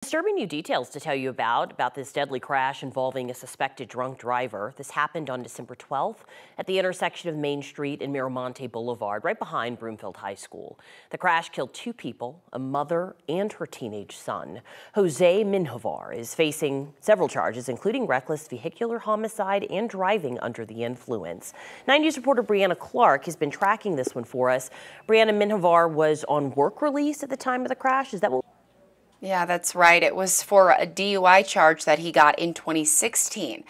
Disturbing new details to tell you about this deadly crash involving a suspected drunk driver. This happened on December 12th at the intersection of Main Street and Miramonte Boulevard, right behind Broomfield High School. The crash killed two people, a mother and her teenage son. Jose Menjivar is facing several charges, including reckless vehicular homicide and driving under the influence. 9 News reporter Brianna Clark has been tracking this one for us. Brianna, Menjivar was on work release at the time of the crash. Is that what? Yeah, that's right. It was for a DUI charge that he got in 2016.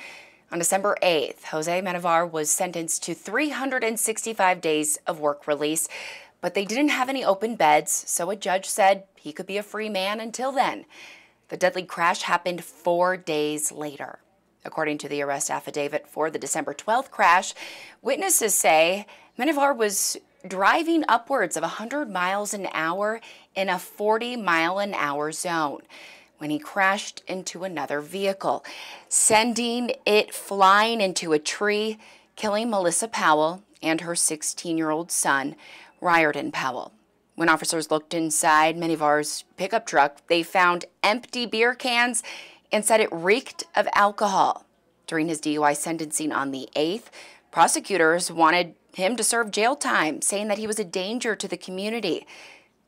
On December 8th, Jose Menjivar was sentenced to 365 days of work release, but they didn't have any open beds, so a judge said he could be a free man until then. The deadly crash happened 4 days later. According to the arrest affidavit for the December 12th crash, witnesses say Menjivar was driving upwards of 100 miles an hour in a 40-mile-an-hour zone when he crashed into another vehicle, sending it flying into a tree, killing Melissa Powell and her 16-year-old son, Riordan Powell. When officers looked inside Menjivar's pickup truck, they found empty beer cans and said it reeked of alcohol. During his DUI sentencing on the 8th, prosecutors wanted him to serve jail time, saying that he was a danger to the community.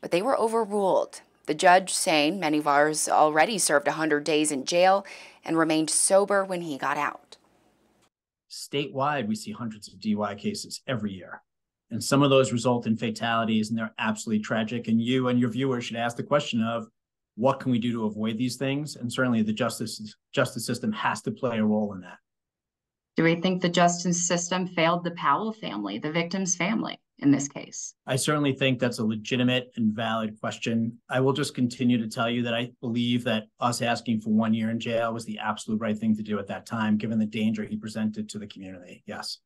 But they were overruled. The judge saying Menjivar's already served 100 days in jail and remained sober when he got out. Statewide, we see hundreds of DUI cases every year. And some of those result in fatalities, and they're absolutely tragic. And you and your viewers should ask the question of, what can we do to avoid these things? And certainly the justice system has to play a role in that. Do we think the justice system failed the Powell family, the victim's family, in this case? I certainly think that's a legitimate and valid question. I will just continue to tell you that I believe that us asking for 1 year in jail was the absolute right thing to do at that time, given the danger he presented to the community. Yes.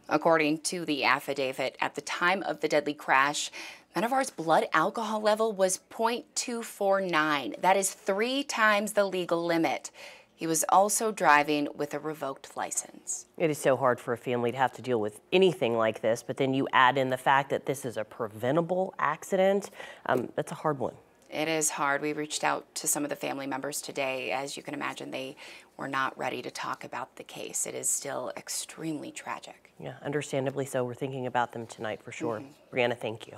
According to the affidavit, at the time of the deadly crash, Menjivar's blood alcohol level was 0.249. That is 3 times the legal limit. He was also driving with a revoked license. It is so hard for a family to have to deal with anything like this, but then you add in the fact that this is a preventable accident. That's a hard one. It is hard. We reached out to some of the family members today. As you can imagine, they were not ready to talk about the case. It is still extremely tragic. Yeah, understandably so. We're thinking about them tonight for sure. Brianna, thank you.